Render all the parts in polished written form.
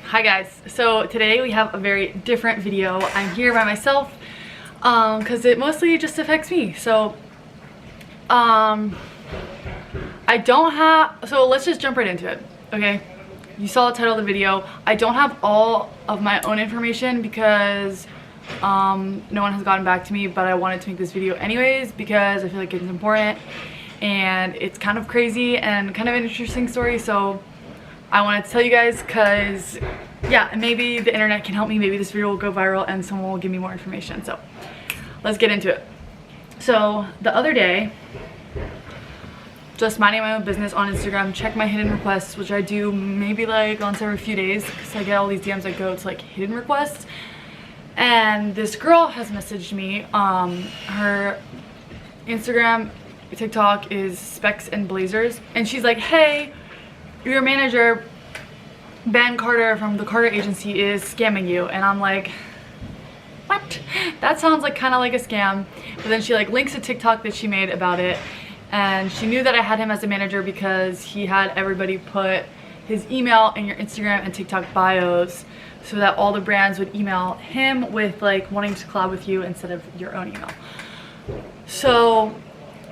Hi guys, so today we have a very different video. I'm here by myself because it mostly just affects me. So I don't have, so let's just jump right into it, okay? You saw the title of the video. I don't have all of my own information because no one has gotten back to me, but I wanted to make this video anyways because I feel like it's important and it's kind of crazy and kind of an interesting story. So I wanted to tell you guys because, yeah, maybe the internet can help me. Maybe this video will go viral and someone will give me more information. So let's get into it. So the other day, just minding my own business on Instagram, check my hidden requests, which I do maybe like once every few days because I get all these DMs that go to like hidden requests. And this girl has messaged me. Her Instagram, TikTok is Specs and Blazers. And she's like, hey, your manager, Ben Carter from the Carter agency, is scamming you. And I'm like, what? That sounds like kind of like a scam. But then she like links a TikTok that she made about it. And she knew that I had him as a manager because he had everybody put his email in your Instagram and TikTok bios so that all the brands would email him with like wanting to collab with you instead of your own email. So,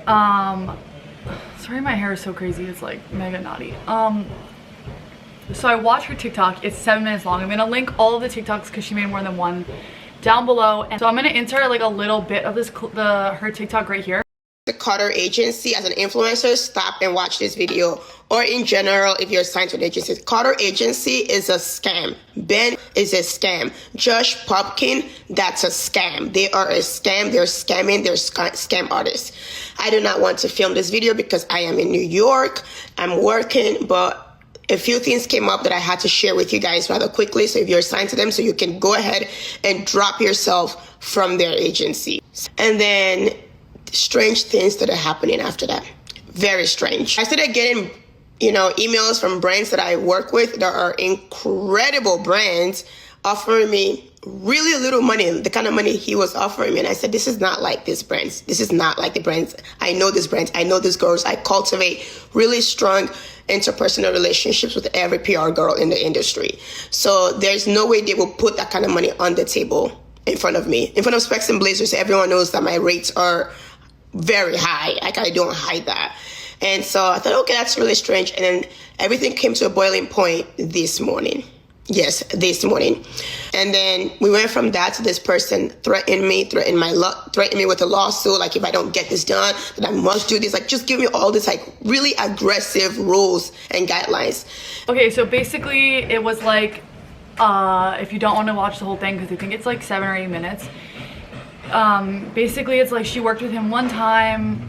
sorry, my hair is so crazy, it's like mega naughty. So I watched her TikTok. It's 7 minutes long. I'm gonna link all of the TikToks because she made more than one down below. And so I'm gonna insert like a little bit of this her TikTok right here. The Carter agency as an influencer, stop and watch this video. Or in general, if you're assigned to an agency, Carter agency is a scam. Ben is a scam. Josh Popkin, that's a scam. They are a scam. They're scamming. They're scam artists. I do not want to film this video because I am in New York. I'm working, but a few things came up that I had to share with you guys rather quickly. So if you're assigned to them, so you can go ahead and drop yourself from their agency. And then strange things that are happening after that. Very strange. I started getting, emails from brands that I work with that are incredible brands offering me really little money, the kind of money he was offering me. And I said, this is not like these brands. This is not like the brands. I know these brands. I know these girls. I cultivate really strong interpersonal relationships with every PR girl in the industry. So there's no way they will put that kind of money on the table in front of me. In front of Specs and Blazers, everyone knows that my rates are very high. Like, I don't hide that. And so I thought, okay, that's really strange. And then everything came to a boiling point this morning. Yes, this morning. And then we went from that to this person threatening me with a lawsuit. Like, if I don't get this done, then I must do this. Like, just give me all this like really aggressive rules and guidelines. Okay, so basically it was like, if you don't want to watch the whole thing because I think it's like 7 or 8 minutes. Basically it's like she worked with him one time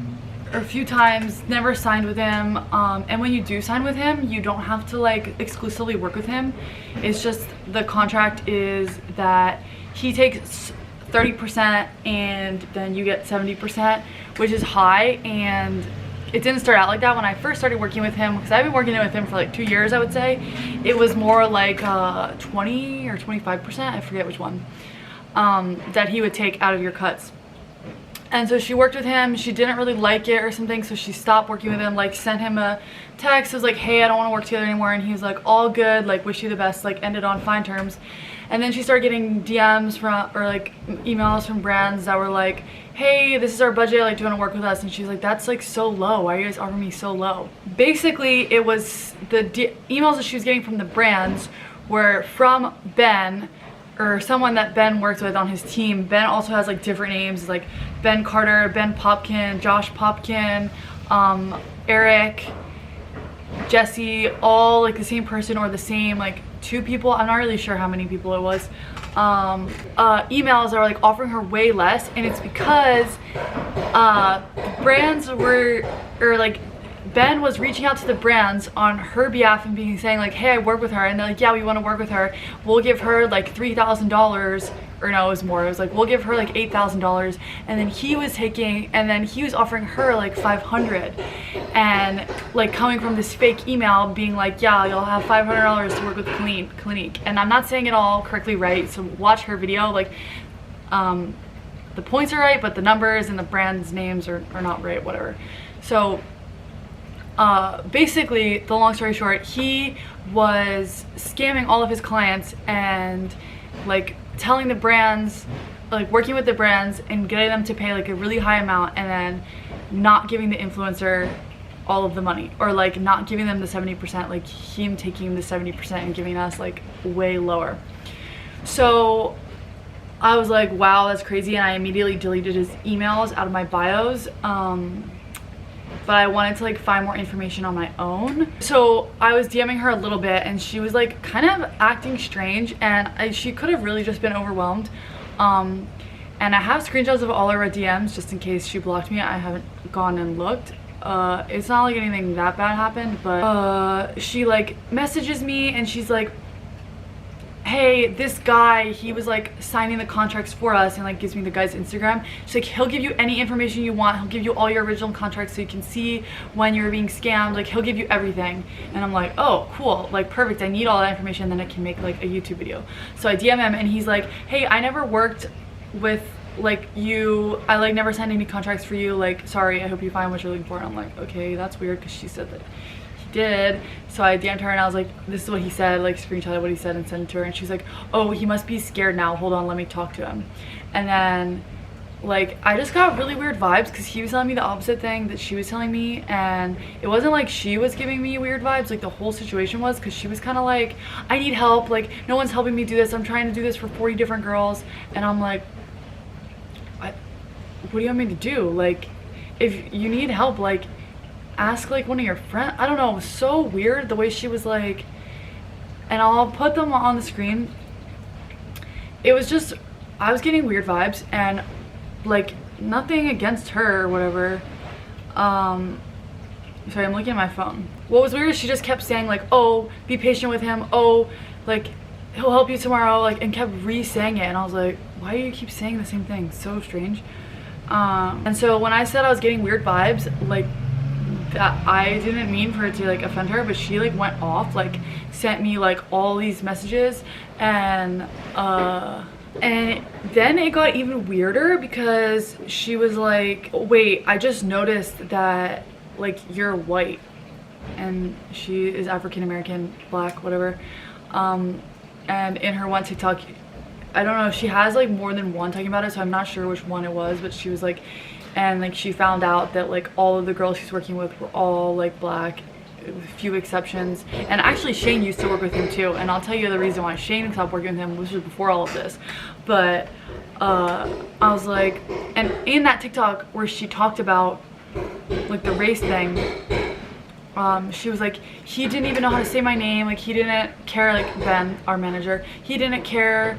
or a few times, never signed with him, and when you do sign with him, you don't have to like exclusively work with him. It's just the contract is that he takes 30% and then you get 70%, which is high. And it didn't start out like that when I first started working with him, because I've been working with him for like 2 years, I would say. It was more like 20 or 25%, I forget which one, that he would take out of your cuts. And so she worked with him, she didn't really like it or something, so she stopped working with him, like sent him a text, was like, hey, I don't want to work together anymore, and he was like, all good, like wish you the best, like ended on fine terms. And then she started getting DMs from, or like emails from brands that were like, hey, this is our budget, like do you want to work with us? And she's like, that's like so low, why are you guys offering me so low? Basically it was the emails that she was getting from the brands were from Ben, or someone that Ben works with on his team. Ben also has like different names, like Ben Carter, Ben Popkin, Josh Popkin, Eric, Jesse, all like the same person or the same like 2 people. I'm not really sure how many people it was. Emails are like offering her way less, and it's because brands were, or like Ben was reaching out to the brands on her behalf and saying like, hey, I work with her, and they're like, yeah, we want to work with her, we'll give her like $3,000, or no, it was more, it was like, we'll give her like $8,000, and then he was offering her like $500, and like coming from this fake email being like, yeah, you'll have $500 to work with Clinique. And I'm not saying it all correctly right, so watch her video. Like the points are right, but the numbers and the brand's names are not right, whatever. So basically, the long story short, he was scamming all of his clients and like telling the brands, like working with the brands and getting them to pay like a really high amount and then not giving the influencer all of the money, or like not giving them the 70%, like him taking the 70% and giving us like way lower. So I was like, wow, that's crazy, and I immediately deleted his emails out of my bios. But I wanted to like find more information on my own. So I was DMing her a little bit and she was like kind of acting strange, and she could have really just been overwhelmed. And I have screenshots of all her DMs just in case she blocked me. I haven't gone and looked. It's not like anything that bad happened, but she like messages me and she's like, hey, this guy, he was like signing the contracts for us, and like gives me the guy's Instagram. She's like, he'll give you any information you want, he'll give you all your original contracts so you can see when you're being scammed, like he'll give you everything. And I'm like, oh cool, like perfect, I need all that information, then I can make like a YouTube video. So I DM him and he's like, hey, I never worked with like you, I like never signed any contracts for you, like sorry, I hope you find what you're looking for. And I'm like, okay, that's weird, because she said that did. So I DM'd her and I was like, this is what he said, like screenshotted what he said and sent it to her, and she's like, oh, he must be scared now, hold on, let me talk to him. And then like I just got really weird vibes because he was telling me the opposite thing that she was telling me, and it wasn't like she was giving me weird vibes, like the whole situation was, because she was kind of like, I need help, like no one's helping me do this, I'm trying to do this for 40 different girls. And I'm like, what do you want me to do? Like if you need help, like ask like one of your friends. I don't know, it was so weird the way she was like, and I'll put them on the screen. It was just, I was getting weird vibes, and like nothing against her or whatever. Sorry, I'm looking at my phone. What was weird is she just kept saying like, oh, be patient with him, oh, like he'll help you tomorrow, like, and kept re-saying it. And I was like, why do you keep saying the same thing? So strange. And so when I said I was getting weird vibes, like that, I didn't mean for it to like offend her, but she like went off, like sent me like all these messages, and then it got even weirder because she was like, wait, I just noticed that like you're white, and she is African American, black, whatever. And in her one TikTok, I don't know if she has like more than one talking about it, so I'm not sure which one it was, but she was like, and like she found out that like all of the girls she's working with were all like black, with a few exceptions. And actually Shane used to work with him too, and I'll tell you the reason why Shane stopped working with him, which was before all of this. But I was like, and in that TikTok where she talked about like the race thing, she was like, he didn't even know how to say my name, like he didn't care, like Ben, our manager, he didn't care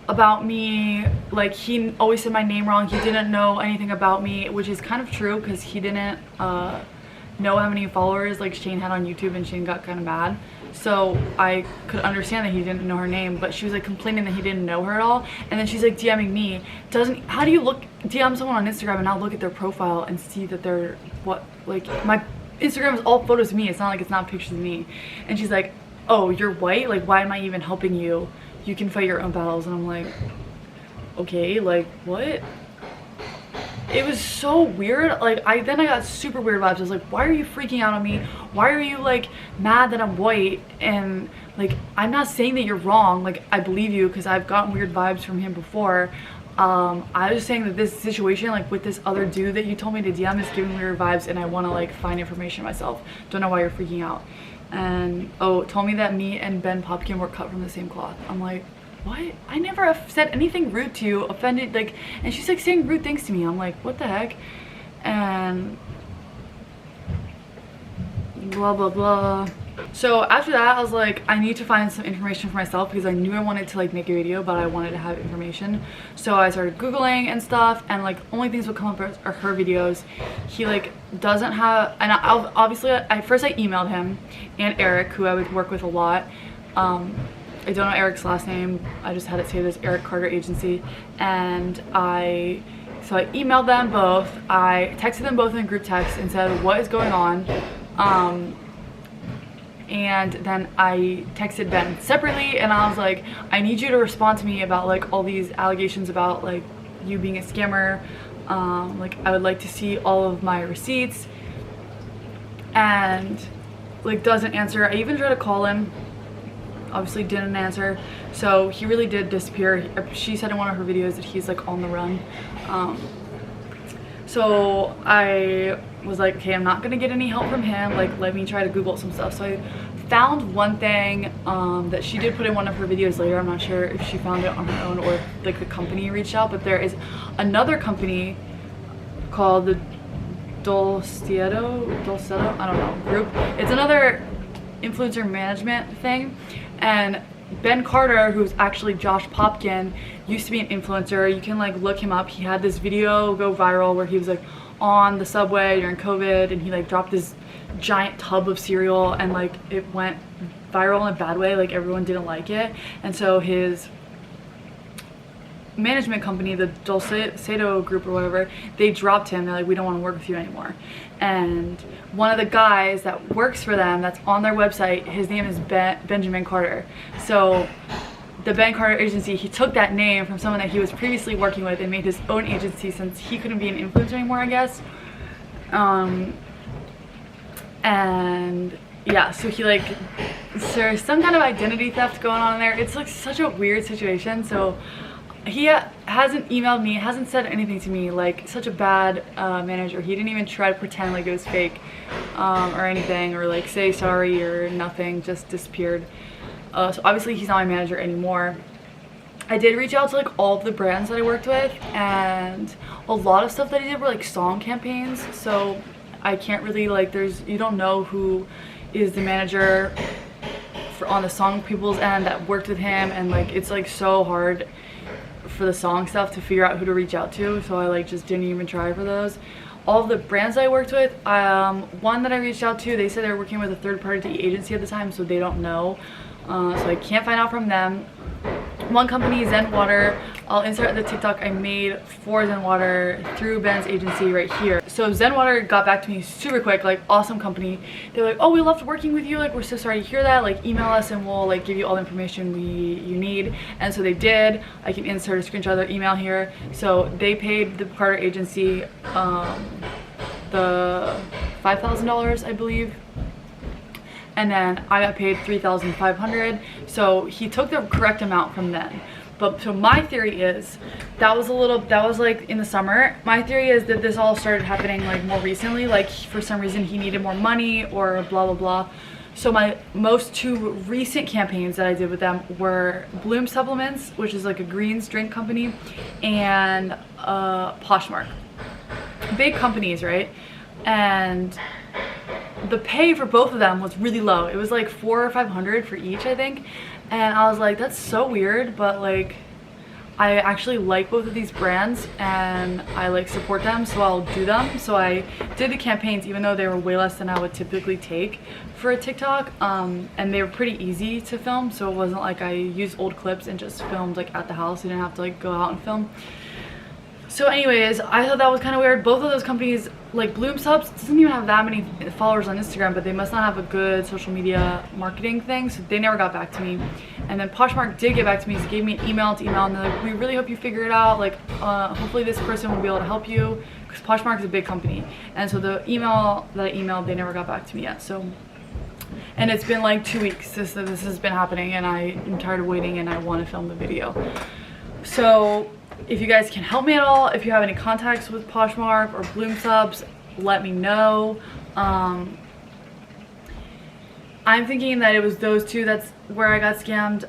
about me, like he always said my name wrong, he didn't know anything about me, which is kind of true because he didn't know how many followers like Shane had on YouTube, and Shane got kind of mad. So I could understand that he didn't know her name, but she was like complaining that he didn't know her at all. And then she's like DMing me, how do you DM someone on Instagram and not look at their profile and see that they're what, like my Instagram is all photos of me, it's not like it's not pictures of me. And she's like, oh, you're white, like why am I even helping you? You can fight your own battles. And I'm like, okay, like what? It was so weird. Like then I got super weird vibes. I was like, why are you freaking out on me? Why are you like mad that I'm white? And like, I'm not saying that you're wrong, like I believe you because I've gotten weird vibes from him before. I was saying that this situation like with this other dude that you told me to DM is giving weird vibes, and I want to like find information myself. Don't know why you're freaking out. And oh, told me that me and Ben Popkin were cut from the same cloth. I'm like, what? I never have said anything rude to you, offended, like, and she's like saying rude things to me. I'm like, what the heck? And blah blah blah. So after that I was like, I need to find some information for myself because I knew I wanted to like make a video, but I wanted to have information. So I started googling and stuff, and like only things would come up are her videos. He like doesn't have, and obviously at first I emailed him and Eric, who I would work with a lot. I don't know Eric's last name, I just had it saved as Eric Carter Agency. And so I emailed them both, I texted them both in group text and said what is going on. And then I texted Ben separately, and I was like, I need you to respond to me about like all these allegations about like you being a scammer. Like I would like to see all of my receipts. and like doesn't answer. I even tried to call him, obviously didn't answer. So he really did disappear. She said in one of her videos that he's like on the run. So I was like, okay, I'm not gonna get any help from him, like let me try to Google some stuff. So I found one thing that she did put in one of her videos later. I'm not sure if she found it on her own or like the company reached out, but there is another company called the Dulcedo, I don't know, group. It's another influencer management thing, and Ben Carter, who's actually Josh Popkin, used to be an influencer. You can like look him up. He had this video go viral where he was like on the subway during COVID, and he like dropped this giant tub of cereal, and like it went viral in a bad way. Like everyone didn't like it, and so his management company, the Dulcedo group or whatever, they dropped him. They're like, we don't want to work with you anymore. And one of the guys that works for them, that's on their website, his name is Benjamin Carter. So the Ben Carter agency, he took that name from someone that he was previously working with and made his own agency since he couldn't be an influencer anymore, I guess. And yeah, so he like, there's some kind of identity theft going on in there. It's like such a weird situation. So he hasn't emailed me, hasn't said anything to me, like such a bad manager. He didn't even try to pretend like it was fake or anything, or like say sorry or nothing, just disappeared. So obviously he's not my manager anymore. I did reach out to like all of the brands that I worked with, and a lot of stuff that I did were like song campaigns, so I can't really like, you don't know who is the manager on the song people's end that worked with him, and like it's like so hard for the song stuff to figure out who to reach out to, so I like just didn't even try for those. All of the brands I worked with, one that I reached out to, they said they were working with a third-party agency at the time, so they don't know, so I can't find out from them. One company, Zen Water, I'll insert the TikTok I made for Zen Water through Ben's agency right here. So Zen Water got back to me super quick, like awesome company. They're like, oh, we loved working with you, like we're so sorry to hear that, like email us and we'll like give you all the information you need. And so they did. I can insert a screenshot of their email here. So they paid the Carter agency the $5,000, I believe. And then I got paid $3,500. So he took the correct amount from then. But so my theory is that was like in the summer. My theory is that this all started happening like more recently, like for some reason he needed more money or blah blah blah. So my most two recent campaigns that I did with them were Bloom Supplements, which is like a greens drink company, and Poshmark. Big companies, right? And the pay for both of them was really low. It was like $400 or $500 for each, I think. And I was like, that's so weird, but like I actually like both of these brands and I like support them, so I'll do them. So I did the campaigns even though they were way less than I would typically take for a TikTok, and they were pretty easy to film, so it wasn't like I used old clips and just filmed like at the house. I didn't have to like go out and film. So anyways, I thought that was kind of weird. Both of those companies, like Bloom Subs doesn't even have that many followers on Instagram, but they must not have a good social media marketing thing, so they never got back to me. And then Poshmark did get back to me, so gave me an email, and they're like, we really hope you figure it out, like hopefully this person will be able to help you, because Poshmark is a big company. And so the email that I emailed, they never got back to me yet. So, and it's been like 2 weeks this has been happening, and I am tired of waiting and I want to film the video. So if you guys can help me at all, if you have any contacts with Poshmark or Bloom Subs, let me know. I'm thinking that it was those two that's where I got scammed.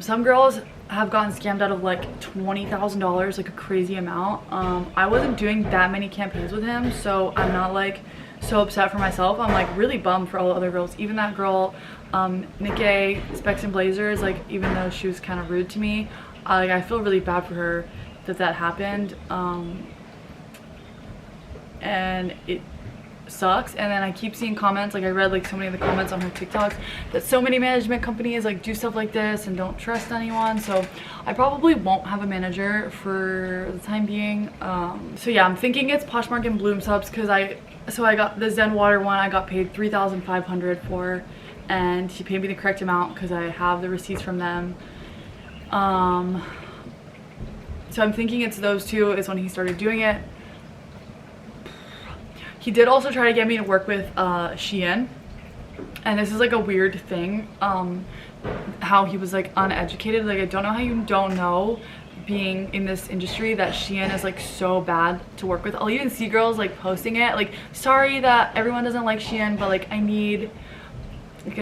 Some girls have gotten scammed out of like $20,000, like a crazy amount. I wasn't doing that many campaigns with him, so I'm not like so upset for myself. I'm like really bummed for all the other girls. Even that girl, Nikki Specs and Blazers, like even though she was kind of rude to me, like I feel really bad for her that happened, and it sucks. And then I keep seeing comments, like I read like so many of the comments on her TikToks that so many management companies like do stuff like this and don't trust anyone. So I probably won't have a manager for the time being. So yeah, I'm thinking it's Poshmark and Bloom Subs, because I got the Zen Water one, I got paid $3,500 for, and he paid me the correct amount because I have the receipts from them. So I'm thinking it's those two is when he started doing it. He did also try to get me to work with Shein, and this is like a weird thing, how he was like uneducated. Like, I don't know how you don't know, being in this industry, that Shein is like so bad to work with. I'll even see girls like posting it, like, sorry that everyone doesn't like Shein, but like I need, like,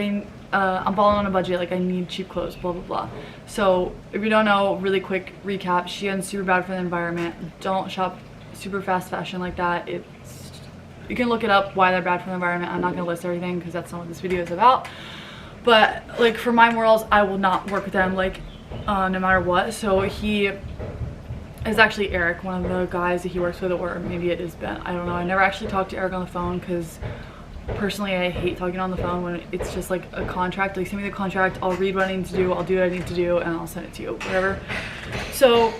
I'm balling on a budget, like I need cheap clothes, blah blah blah. So if you don't know, really quick recap, Shein's super bad for the environment. Don't shop super fast fashion like that. You can look it up why they're bad for the environment. I'm not gonna list everything because that's not what this video is about. But like for my morals, I will not work with them, like no matter what. So he is actually Eric, one of the guys that he works with, or maybe it is Ben, I don't know. I never actually talked to Eric on the phone because personally I hate talking on the phone when it's just like a contract. Like, send me the contract, I'll read what I need to do, I'll do what I need to do, and I'll send it to you, whatever. So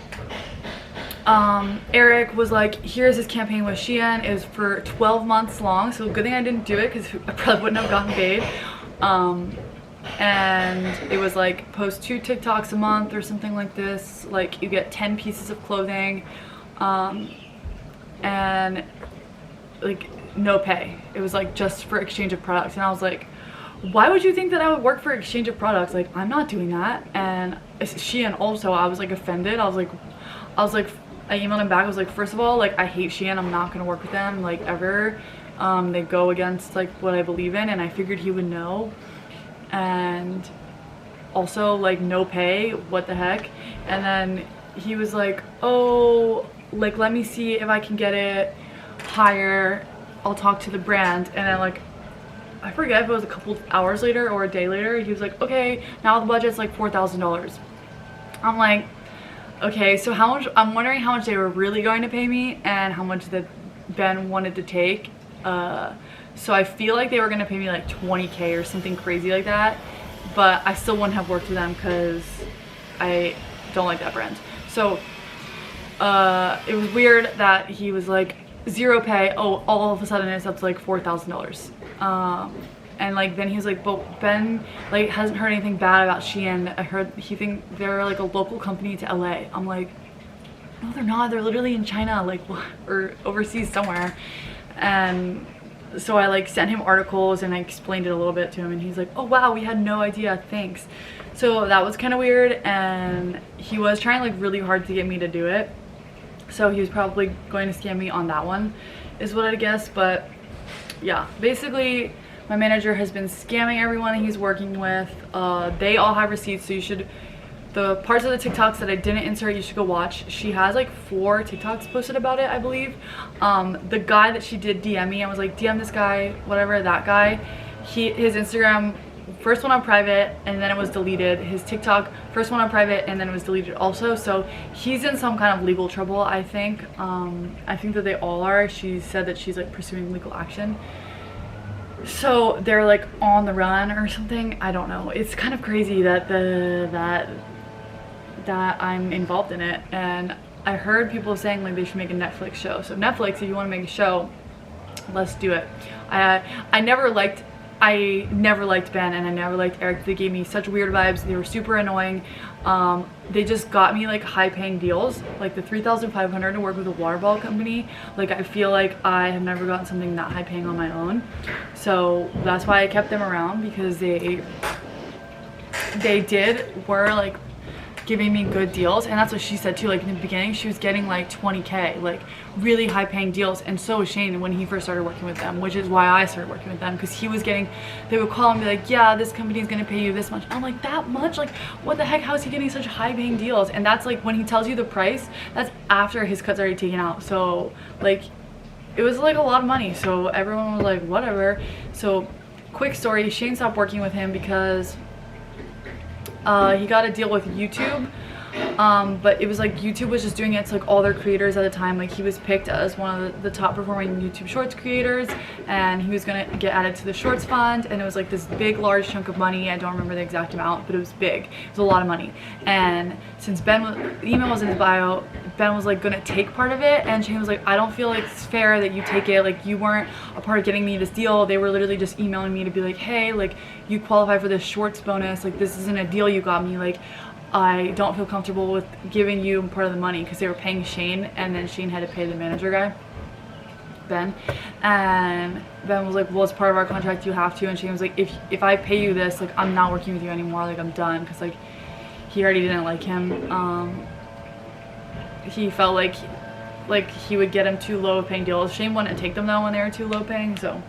Eric was like, here's his campaign with Shein, is for 12 months long, so good thing I didn't do it because I probably wouldn't have gotten paid. And it was like, post 2 TikToks a month or something like this, like you get 10 pieces of clothing, and like no pay. It was like just for exchange of products. And I was like, why would you think that I would work for exchange of products? Like, I'm not doing that. And Shein also, I was like offended. I was like I emailed him back. I was like, first of all, like I hate Shein, I'm not gonna work with them like ever. They go against like what I believe in, and I figured he would know. And also like no pay, what the heck. And then he was like, oh, like let me see if I can get it higher, I'll talk to the brand. And then like, I forget if it was a couple hours later or a day later, he was like, okay, now the budget's like $4,000. I'm like, okay, so how much, I'm wondering how much they were really going to pay me and how much that Ben wanted to take. So I feel like they were gonna pay me like 20K or something crazy like that, but I still wouldn't have worked with them because I don't like that brand. So it was weird that he was like, 0 pay, oh, all of a sudden it's up to like $4,000. And like then he was like, but Ben like hasn't heard anything bad about Shein. I heard he think they're like a local company to LA. I'm like, no they're not, they're literally in China, like, or overseas somewhere. And so I like sent him articles and I explained it a little bit to him, and he's like, oh wow, we had no idea, thanks. So that was kind of weird, and he was trying like really hard to get me to do it. So he was probably going to scam me on that one, is what I guess. But yeah, basically my manager has been scamming everyone he's working with. They all have receipts, so you should, the parts of the TikToks that I didn't insert, you should go watch. She has like 4 TikToks posted about it, I believe. The guy that she did DM me, I was like, DM this guy, whatever, that guy. His Instagram, first one on private and then it was deleted. His TikTok, first one on private and then it was deleted also. So he's in some kind of legal trouble, I think. I think that they all are. She said that she's like pursuing legal action. So they're like on the run or something. I don't know. It's kind of crazy that that I'm involved in it. And I heard people saying like they should make a Netflix show. So Netflix, if you want to make a show, let's do it. I never liked Ben and I never liked Eric. They gave me such weird vibes. They were super annoying. They just got me like high paying deals, like the $3,500 to work with a water bottle company. Like I feel like I have never gotten something that high paying on my own. So that's why I kept them around, because they were like giving me good deals. And that's what she said too. Like in the beginning she was getting like 20K, like really high paying deals. And so was Shane when he first started working with them, which is why I started working with them, because he was getting, they would call and be like, yeah, this company is going to pay you this much. I'm like, that much? Like what the heck, how is he getting such high paying deals? And that's like when he tells you the price, that's after his cut's already taken out. So like it was like a lot of money. So everyone was like, whatever. So quick story, Shane stopped working with him because he got a deal with YouTube, but it was like YouTube was just doing it to like all their creators at the time. Like he was picked as one of the top performing YouTube Shorts creators, and he was gonna get added to the Shorts fund, and it was like this big large chunk of money. I don't remember the exact amount, but it was big. It was a lot of money. And since the email was in his bio, Ben was like gonna take part of it, and Shane was like, I don't feel like it's fair that you take it. Like you weren't a part of getting me this deal. They were literally just emailing me to be like, hey, like you qualify for this Shorts bonus. Like this isn't a deal you got me. Like I don't feel comfortable with giving you part of the money, because they were paying Shane and then Shane had to pay the manager guy. Ben, and Ben was like, well, it's part of our contract, you have to. And Shane was like, if I pay you this, like, I'm not working with you anymore, like, I'm done, because like he already didn't like him. He felt like he would get him too low paying deals. Shane wouldn't take them though when they were too low paying. So,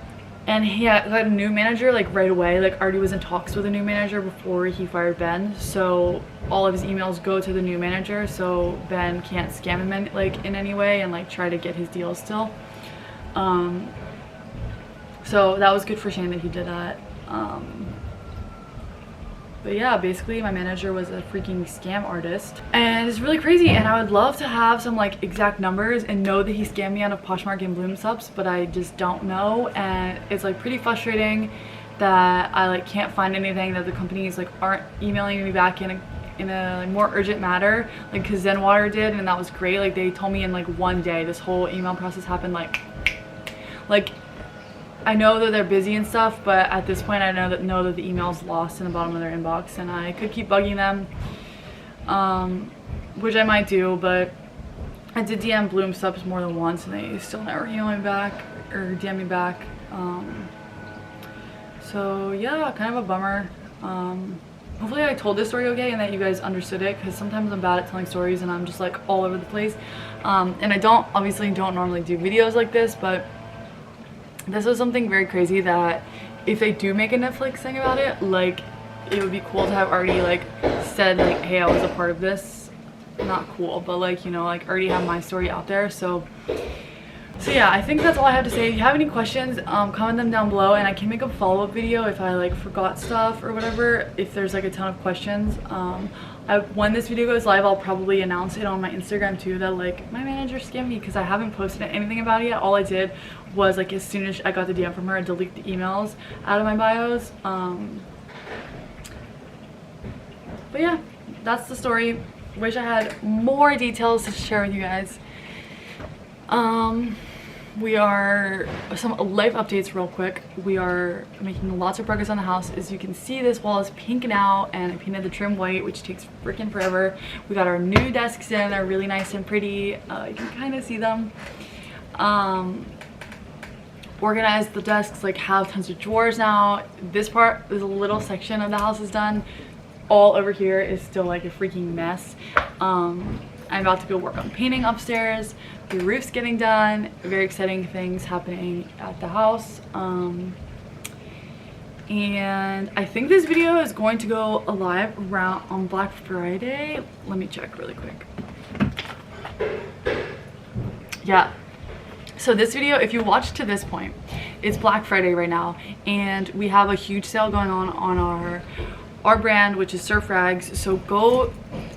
and he had a new manager like right away, like already was in talks with a new manager before he fired Ben. So all of his emails go to the new manager, so Ben can't scam him in any way and like try to get his deals still. So that was good for Shane that he did that. But yeah, basically my manager was a freaking scam artist, and it's really crazy, and I would love to have some like exact numbers and know that he scammed me out of Poshmark and Bloom subs, but I just don't know. And it's like pretty frustrating that I like can't find anything, that the companies like aren't emailing me back in a like, more urgent matter, like because Zenwater did, and that was great. Like they told me in like one day. This whole email process happened like I know that they're busy and stuff, but at this point I know that the email's lost in the bottom of their inbox, and I could keep bugging them, which I might do, but I did DM Bloom subs more than once and they still never email me back or DM me back. So yeah, kind of a bummer. Hopefully I told this story okay and that you guys understood it, because sometimes I'm bad at telling stories and I'm just like all over the place. And I obviously don't normally do videos like this, but this was something very crazy that if they do make a Netflix thing about it, like it would be cool to have already like said like, hey, I was a part of this. Not cool, but like, you know, like already have my story out there. So yeah, I think that's all I have to say. If you have any questions, comment them down below, and I can make a follow-up video if I like forgot stuff or whatever, if there's like a ton of questions. When this video goes live, I'll probably announce it on my Instagram too, that like my manager scammed me, because I haven't posted anything about it yet. All I did was like as soon as I got the DM from her, I delete the emails out of my bios. But yeah, that's the story. Wish I had more details to share with you guys. Some life updates real quick. We are making lots of progress on the house. As you can see, this wall is pink now, and I painted the trim white, which takes freaking forever. We got our new desks in. They're really nice and pretty. You can kind of see them. Organized the desks, like have tons of drawers now. This a little section of the house is done. All over here is still like a freaking mess. I'm about to go work on painting upstairs. The roof's getting done. Very exciting things happening at the house. And I think this video is going to go live around on Black Friday. Let me check really quick. Yeah. So this video, if you watched to this point, it's Black Friday right now, and we have a huge sale going on our brand, which is Surf Rags. So go,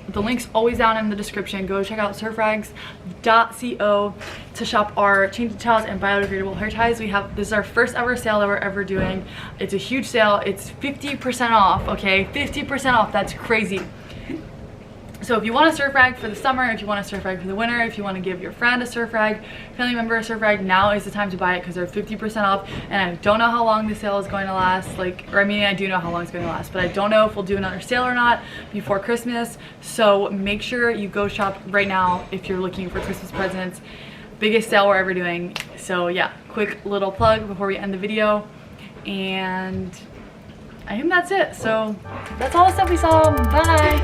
the link's always down in the description. Go check out surfrags.co to shop our changing towels and biodegradable hair ties. This is our first ever sale that we're ever doing. It's a huge sale. It's 50% off, okay? 50% off, that's crazy. So if you want a surf rag for the summer, if you want a surf rag for the winter, if you want to give your friend a surf rag, family member a surf rag, now is the time to buy it, because they're 50% off. And I don't know how long the sale is going to last. I mean, I do know how long it's going to last, but I don't know if we'll do another sale or not before Christmas. So make sure you go shop right now if you're looking for Christmas presents. Biggest sale we're ever doing. So yeah, quick little plug before we end the video. And I think that's it. So that's all the stuff we saw. Bye.